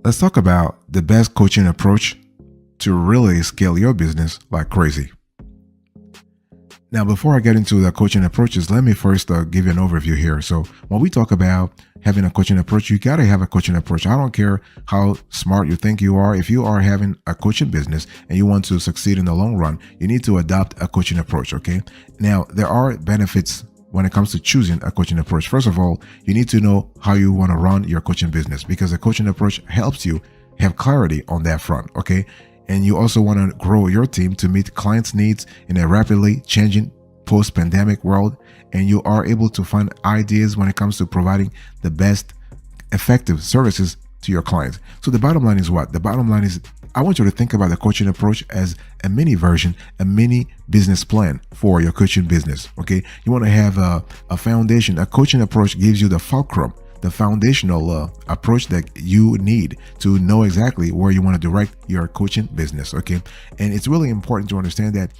Let's talk about the best coaching approach to really scale your business like crazy. Now, before I get into the coaching approaches, let me first give you an overview here. So, when we talk about having a coaching approach, you got to have a coaching approach. I don't care how smart you think you are. If you are having a coaching business and you want to succeed in the long run, you need to adopt a coaching approach. Okay. Now, there are benefits when it comes to choosing a coaching approach. First of all, you need to know how you want to run your coaching business because a coaching approach helps you have clarity on that front. Okay. And you also want to grow your team to meet clients' needs in a rapidly changing post-pandemic world. And you are able to find ideas when it comes to providing the best effective services to your clients. So the bottom line is what? The bottom line is I want you to think about the coaching approach as a mini version, a mini business plan for your coaching business. Okay. You want to have a foundation. A coaching approach gives you the fulcrum, the foundational approach that you need to know exactly where you want to direct your coaching business. Okay. And it's really important to understand that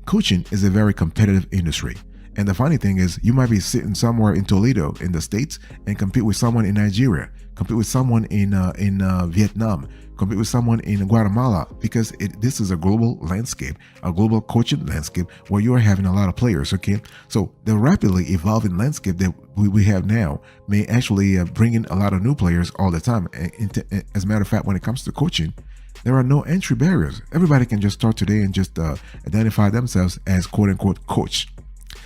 coaching is a very competitive industry. And the funny thing is, you might be sitting somewhere in Toledo in the States and compete with someone in Nigeria, compete with someone in Vietnam, compete with someone in Guatemala, because this is a global landscape, a global coaching landscape where you are having a lot of players. Okay, so the rapidly evolving landscape that we have now may actually bring in a lot of new players all the time. As a matter of fact, when it comes to coaching, there are no entry barriers. Everybody can just start today and just identify themselves as quote unquote coach.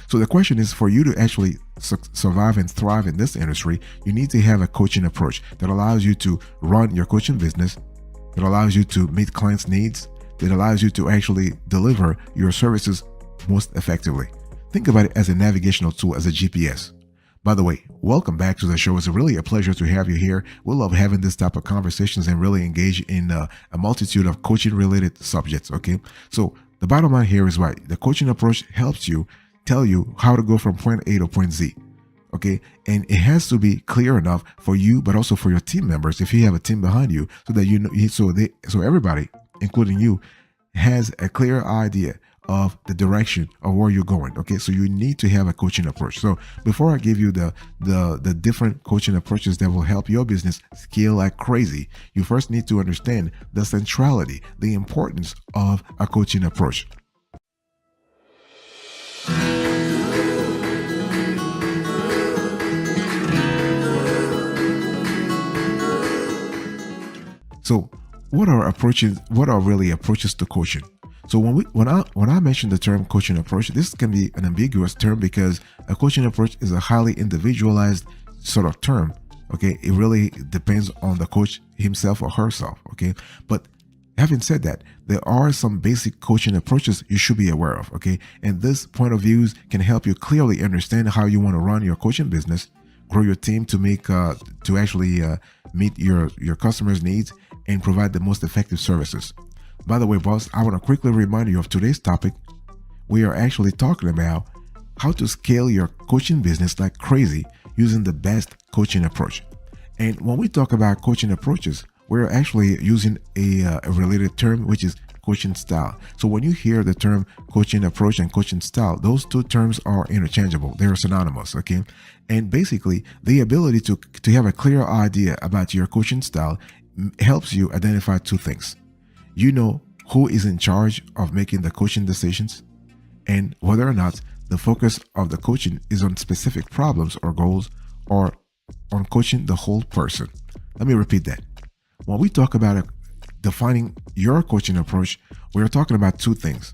So the question is, for you to actually survive and thrive in this industry, you need to have a coaching approach that allows you to run your coaching business, that allows you to meet clients' needs, that allows you to actually deliver your services most effectively. Think about it as a navigational tool, as a GPS. By the way, welcome back to the show. It's really a pleasure to have you here. We love having this type of conversations and really engage in a multitude of coaching related subjects. Okay. So the bottom line here is what the coaching approach helps you tell you how to go from point A to point Z. Okay. And it has to be clear enough for you, but also for your team members, if you have a team behind you, so that you know, so everybody, including you, has a clear idea of the direction of where you're going. Okay, so you need to have a coaching approach. So before I give you the different coaching approaches that will help your business scale like crazy, you first need to understand the centrality, the importance of a coaching approach. So what are really approaches to coaching? So when I mention the term coaching approach, this can be an ambiguous term because a coaching approach is a highly individualized sort of term. Okay, it really depends on the coach himself or herself. Okay, but having said that, there are some basic coaching approaches you should be aware of. Okay, and this point of views can help you clearly understand how you want to run your coaching business, grow your team to actually meet your customers' needs and provide the most effective services. By the way, boss, I want to quickly remind you of today's topic. We are actually talking about how to scale your coaching business like crazy using the best coaching approach. And when we talk about coaching approaches, we're actually using a related term, which is coaching style. So when you hear the term coaching approach and coaching style, those two terms are interchangeable. They're synonymous, okay? And basically, the ability to have a clear idea about your coaching style helps you identify two things. You know who is in charge of making the coaching decisions and whether or not the focus of the coaching is on specific problems or goals or on coaching the whole person. Let me repeat that. When we talk about defining your coaching approach, we're talking about two things.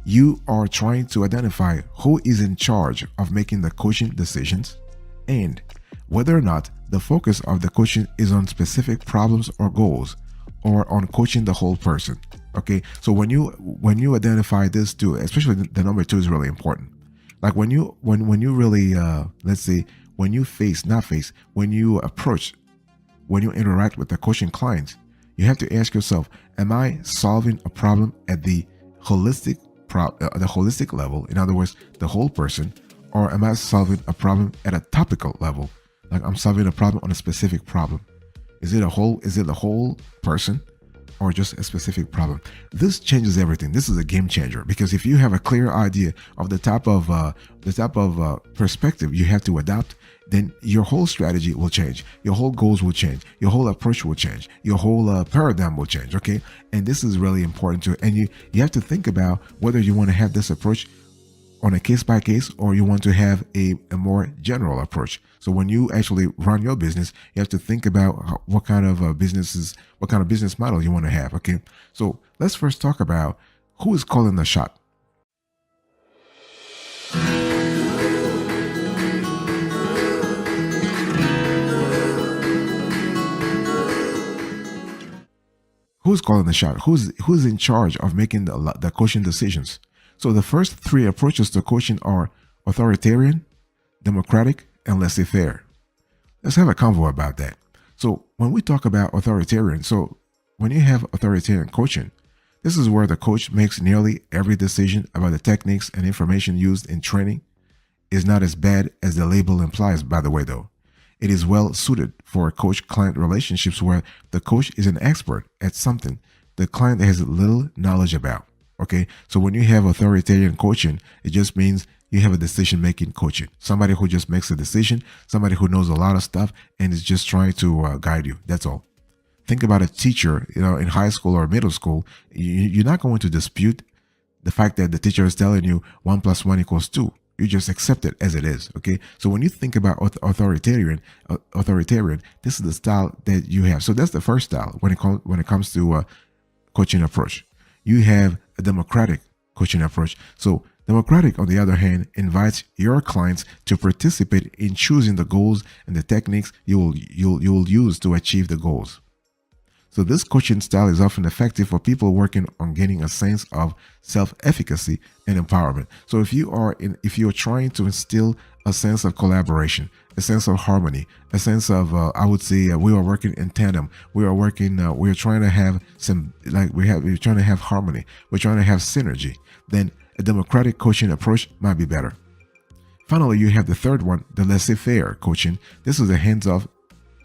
You are trying to identify who is in charge of making the coaching decisions and whether or not the focus of the coaching is on specific problems or goals or on coaching the whole person. Okay, so when you identify this two, especially the number two is really important. Like when you really let's say when you interact with the coaching clients, you have to ask yourself, am I solving a problem at the holistic level, in other words, the whole person, or am I solving a problem at a topical level, like I'm solving a problem on a specific problem? Is it the whole person, or just a specific problem. This changes everything. This is a game changer because if you have a clear idea of the type of perspective you have to adopt, then your whole strategy will change. Your whole goals will change. Your whole approach will change. Your whole paradigm will change. Okay, and this is really important too. And you have to think about whether you want to have this approach on a case by case or you want to have a more general approach. So when you actually run your business, you have to think about what kind of what kind of business model you want to have. Okay, so let's first talk about who is calling the shot. Who's calling the shot? Who's in charge of making the coaching decisions? So the first three approaches to coaching are authoritarian, democratic, and laissez-faire. Let's have a convo about that. So when we talk about authoritarian, so when you have authoritarian coaching, this is where the coach makes nearly every decision about the techniques and information used in training. Is not as bad as the label implies, by the way, though. It is well suited for coach-client relationships where the coach is an expert at something the client has little knowledge about. Okay, so when you have authoritarian coaching, it just means you have a decision-making coaching. Somebody who just makes a decision, somebody who knows a lot of stuff and is just trying to guide you. That's all. Think about a teacher, in high school or middle school. You're not going to dispute the fact that the teacher is telling you 1 + 1 = 2. You just accept it as it is. Okay. So when you think about authoritarian, this is the style that you have. So that's the first style when it comes to coaching approach. You have a democratic coaching approach. So democratic, on the other hand, invites your clients to participate in choosing the goals and the techniques you will use to achieve the goals. So this coaching style is often effective for people working on gaining a sense of self-efficacy and empowerment. So if you're trying to instill a sense of collaboration, a sense of harmony, a sense of I would say we are working in tandem. We're trying to have we're trying to have harmony. We're trying to have synergy. Then a democratic coaching approach might be better. Finally, you have the third one, the laissez-faire coaching. This is a hands-off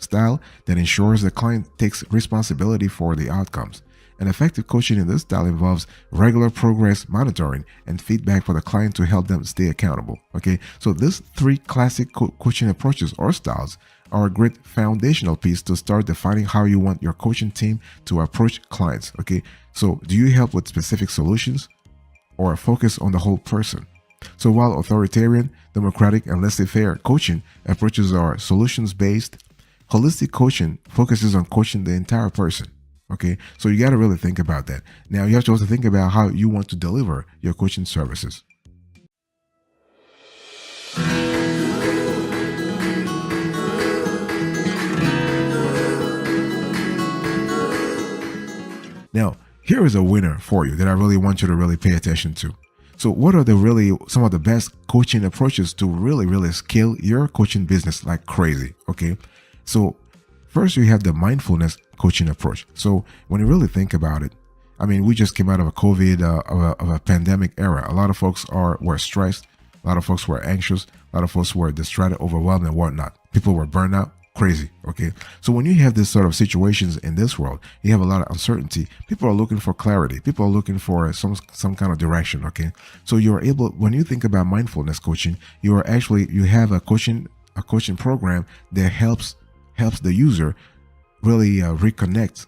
style that ensures the client takes responsibility for the outcomes. And effective coaching in this style involves regular progress monitoring and feedback for the client to help them stay accountable. Okay, so these three classic coaching approaches or styles are a great foundational piece to start defining how you want your coaching team to approach clients. Okay, so do you help with specific solutions or focus on the whole person? So while authoritarian, democratic, and laissez-faire coaching approaches are solutions-based, holistic coaching focuses on coaching the entire person. Okay, so you got to really think about that. Now you have to also think about how you want to deliver your coaching services. Now, here is a winner for you that I really want you to really pay attention to. So what are some of the best coaching approaches to really scale your coaching business like crazy? Okay, so first you have the mindfulness coaching approach. So when you really think about it, I mean, we just came out of a COVID, of a pandemic era. A lot of folks were stressed. A lot of folks were anxious. A lot of folks were distracted, overwhelmed, and whatnot. People were burned out. Crazy. Okay. So when you have this sort of situations in this world, you have a lot of uncertainty. People are looking for clarity. People are looking for some kind of direction. Okay. So you're able, when you think about mindfulness coaching, you have a coaching program that helps the user really reconnect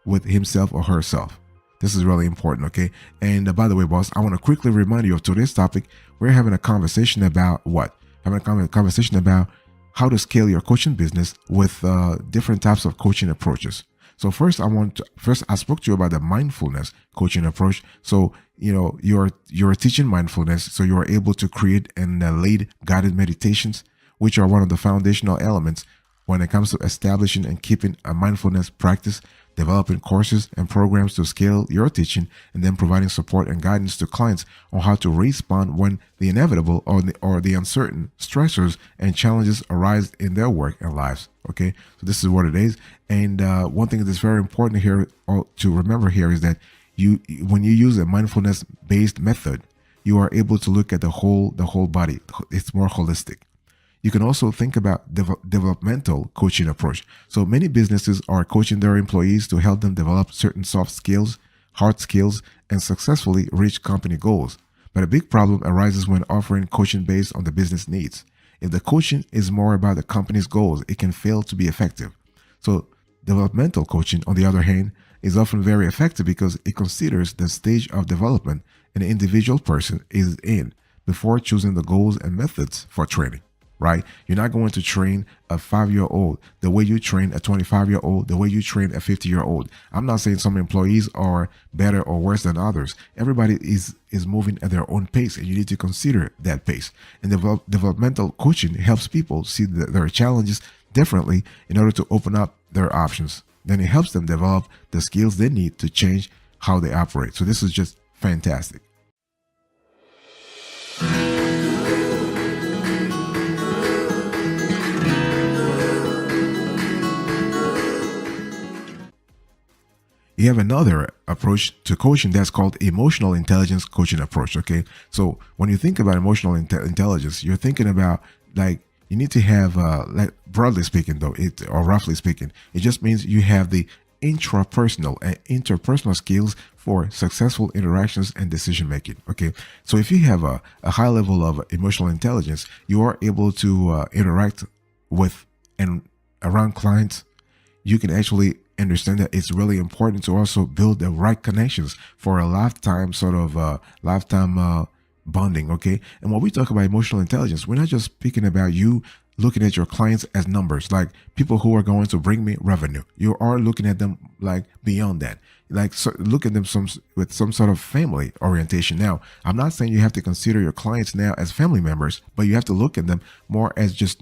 with himself or herself. This is really important, okay? And by the way, boss, I want to quickly remind you of today's topic. We're having a conversation about what? Having a conversation about how to scale your coaching business with different types of coaching approaches. So first, I spoke to you about the mindfulness coaching approach. So you're teaching mindfulness, so you are able to create and lead guided meditations, which are one of the foundational elements when it comes to establishing and keeping a mindfulness practice, developing courses and programs to scale your teaching, and then providing support and guidance to clients on how to respond when the inevitable or the uncertain stressors and challenges arise in their work and lives. Okay, so this is what it is. And one thing that's very important here to remember here is that when you use a mindfulness-based method, you are able to look at the whole body. It's more holistic. You can also think about developmental coaching approach. So many businesses are coaching their employees to help them develop certain soft skills, hard skills, and successfully reach company goals. But a big problem arises when offering coaching based on the business needs. If the coaching is more about the company's goals, it can fail to be effective. So, developmental coaching, on the other hand, is often very effective because it considers the stage of development an individual person is in before choosing the goals and methods for training, right? You're not going to train a 5-year old the way you train a 25-year-old, the way you train a 50-year-old. I'm not saying some employees are better or worse than others. Everybody is moving at their own pace, and you need to consider that pace. And developmental coaching helps people see their challenges differently in order to open up their options. Then it helps them develop the skills they need to change how they operate. So this is just fantastic. You have another approach to coaching that's called emotional intelligence coaching approach. Okay, so when you think about emotional intelligence, you're thinking about, like, you need to have, like, broadly speaking though, or roughly speaking, it just means you have the intrapersonal and interpersonal skills for successful interactions and decision making. Okay, so if you have a high level of emotional intelligence, you are able to interact with and around clients. You can actually understand that it's really important to also build the right connections for a lifetime sort of lifetime bonding. Okay, and when we talk about emotional intelligence, we're not just speaking about you looking at your clients as numbers, like people who are going to bring me revenue. You are looking at them like beyond that, like, so look at them with some sort of family orientation. Now, I'm not saying you have to consider your clients now as family members, but you have to look at them more as just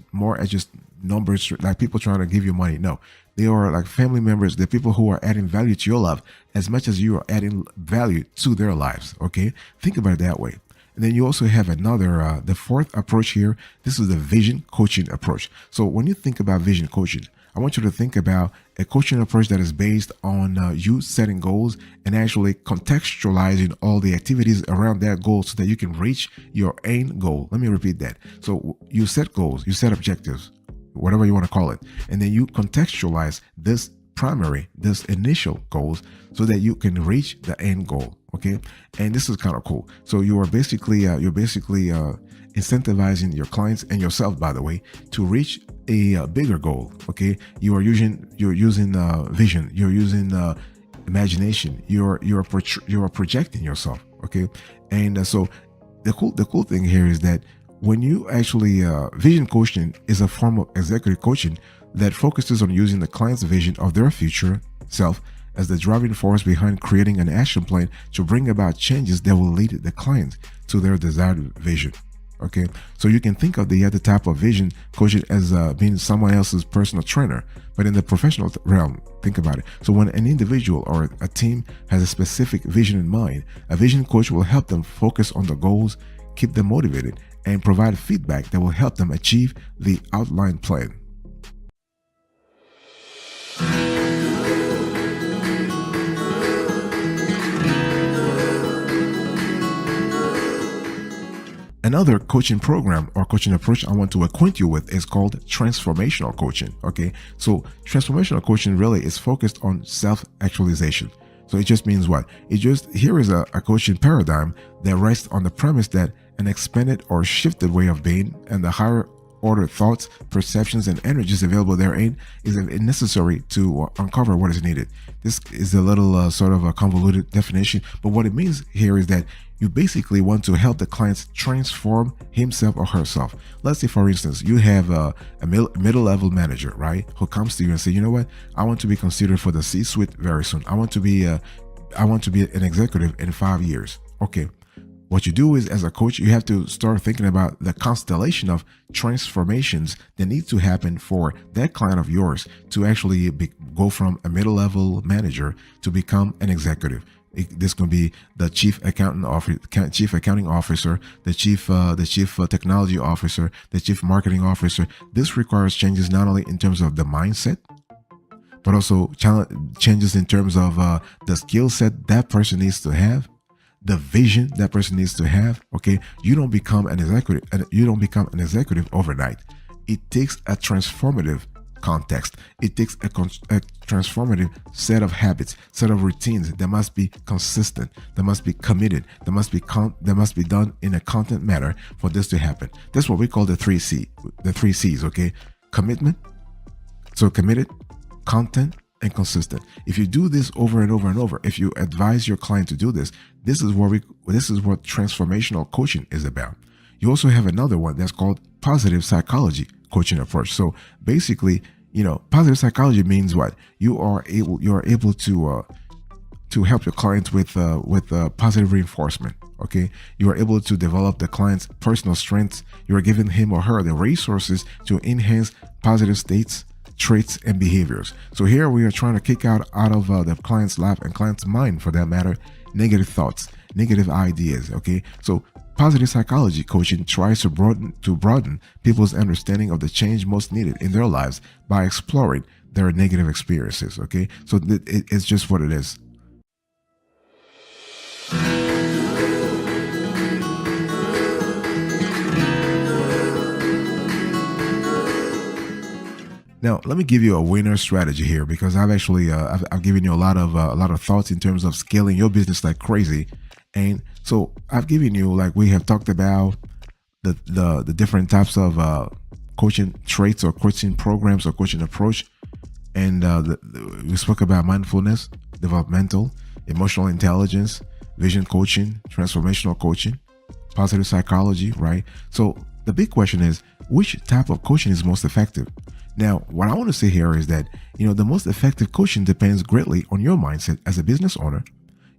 numbers, like people trying to give you money. No, they are like family members. They're people who are adding value to your life as much as you are adding value to their lives. Okay, think about it that way. And then you also have another, the fourth approach here. This is the vision coaching approach. So when you think about vision coaching, I want you to think about a coaching approach that is based on you setting goals and actually contextualizing all the activities around that goal so that you can reach your end goal. Let me repeat that. So you set goals, you set objectives, whatever you want to call it, and then you contextualize this initial goals so that you can reach the end goal. Okay, and this is kind of cool. So you are basically incentivizing your clients and yourself, by the way, to reach a bigger goal. Okay, you're using vision, you're using imagination, you're projecting yourself. Okay, and so the cool thing here is that when you actually vision coaching is a form of executive coaching that focuses on using the client's vision of their future self as the driving force behind creating an action plan to bring about changes that will lead the client to their desired vision. Okay, so you can think of the other type of vision coaching as being someone else's personal trainer, but in the professional realm, think about it. So when an individual or a team has a specific vision in mind, a vision coach will help them focus on the goals, keep them motivated, and provide feedback that will help them achieve the outlined plan. Another coaching program or coaching approach I want to acquaint you with is called transformational coaching. Okay, so transformational coaching really is focused on self-actualization. So it just means what? Here is a coaching paradigm that rests on the premise that an expanded or shifted way of being and the higher order thoughts, perceptions, and energies available therein is necessary to uncover what is needed. This is a little sort of a convoluted definition, but what it means here is that you basically want to help the clients transform himself or herself. Let's say, for instance, you have a middle-level manager, right, who comes to you and say, you know what, I want to be considered for the C-suite very soon. I want to be an executive in 5 years. Okay. What you do is, as a coach, you have to start thinking about the constellation of transformations that need to happen for that client of yours to actually go from a middle-level manager to become an executive. This can be the chief accounting officer, the chief technology officer, the chief marketing officer. This requires changes not only in terms of the mindset, but also changes in terms of the skill set that person needs to have, the vision that person needs to have. Okay, you don't become an executive overnight. it takes a transformative context. It takes a transformative set of habits, set of routines that must be consistent, that must be committed, that must be done in a content manner for this to happen. That's what we call the 3Cs, okay? Commitment, so committed, content, and consistent. If you do this over and over and over, if you advise your client to do this, this is what transformational coaching is about. You also have another one that's called positive psychology coaching approach. So basically, positive psychology means what? You are able to help your clients with positive reinforcement. Okay, you are able to develop the client's personal strengths. You are giving him or her the resources to enhance positive states, traits, and behaviors. So here we are trying to kick out of the client's life and client's mind, for that matter, negative thoughts, negative ideas. Okay, so positive psychology coaching tries to broaden people's understanding of the change most needed in their lives by exploring their negative experiences. Okay, so it's just what it is. Now, let me give you a winner strategy here, because I've actually I've given you a lot of thoughts in terms of scaling your business like crazy, and so I've given you, like we have talked about, the different types of coaching traits or coaching programs or coaching approach, and we spoke about mindfulness, developmental, emotional intelligence, vision coaching, transformational coaching, positive psychology, right? So the big question is, which type of coaching is most effective? Now, what I want to say here is that, the most effective coaching depends greatly on your mindset as a business owner,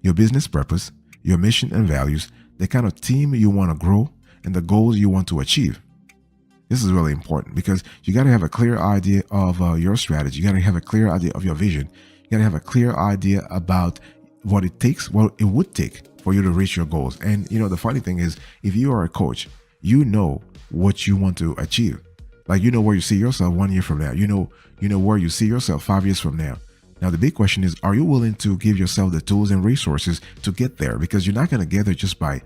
your business purpose, your mission and values, the kind of team you want to grow, and the goals you want to achieve. This is really important, because you got to have a clear idea of your strategy. You got to have a clear idea of your vision. You got to have a clear idea about what it would take for you to reach your goals. And, the funny thing is, if you are a coach, you know what you want to achieve. Like, where you see yourself 1 year from now. You know where you see yourself 5 years from now. Now, the big question is, are you willing to give yourself the tools and resources to get there? Because you're not going to get there just by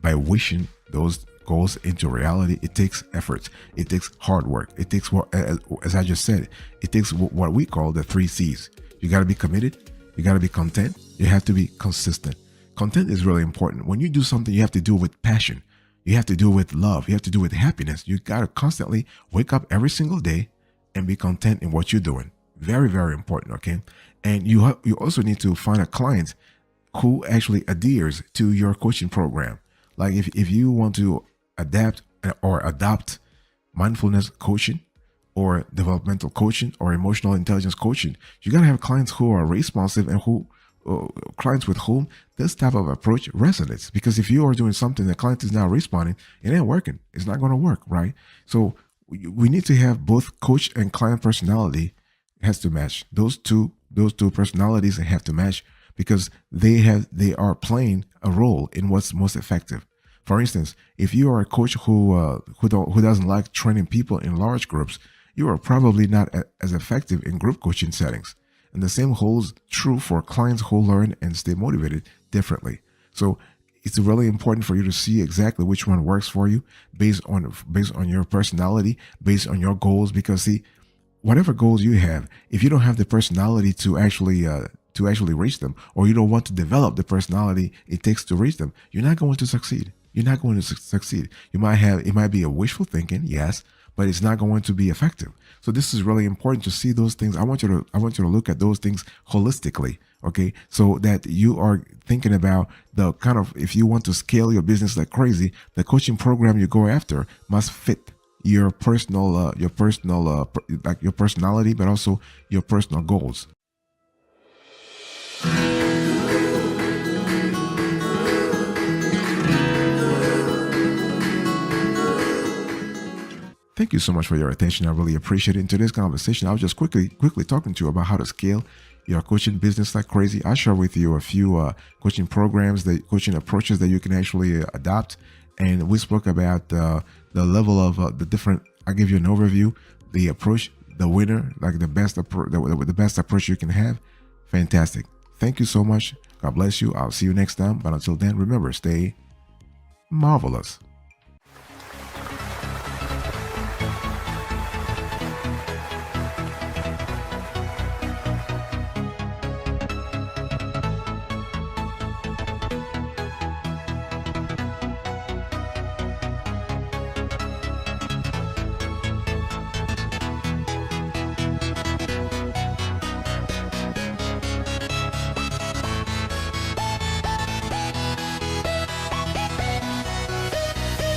wishing those goals into reality. It takes effort. It takes hard work. It takes what, as I just said, it takes what we call the 3Cs. You got to be committed. You got to be content. You have to be consistent. Content is really important. When you do something, you have to do it with passion. You have to do it with love. You have to do it with happiness. You got to constantly wake up every single day and be content in what you're doing. Very, very important. Okay. And you also need to find a client who actually adheres to your coaching program. Like if you want to adapt or adopt mindfulness coaching or developmental coaching or emotional intelligence coaching, you got to have clients who are responsive and clients with whom this type of approach resonates. Because if you are doing something the client is not responding, it ain't working. It's not going to work, right? So we need to have both coach and client personality has to match. Those two personalities have to match, because they are playing a role in what's most effective. For instance, if you are a coach who doesn't like training people in large groups, you are probably not as effective in group coaching settings. And the same holds true for clients who learn and stay motivated differently. So it's really important for you to see exactly which one works for you based on your personality, based on your goals. Because see, whatever goals you have, if you don't have the personality to actually reach them, or you don't want to develop the personality it takes to reach them, you're not going to succeed. You're not going to succeed. It might be a wishful thinking, yes, but it's not going to be effective. So this is really important to see those things. I want you to look at those things holistically, okay? So that you are thinking about the kind of, if you want to scale your business like crazy, the coaching program you go after must fit your personality, but also your personal goals. Thank you so much for your attention. I really appreciate it. In today's conversation, I was just quickly talking to you about how to scale your coaching business like crazy. I share with you a few coaching programs, the coaching approaches that you can actually adopt. And we spoke about the level of the different, I give you an overview, the approach, the winner, like the best approach you can have. Fantastic. Thank you so much. God bless you. I'll see you next time. But until then, remember, stay marvelous.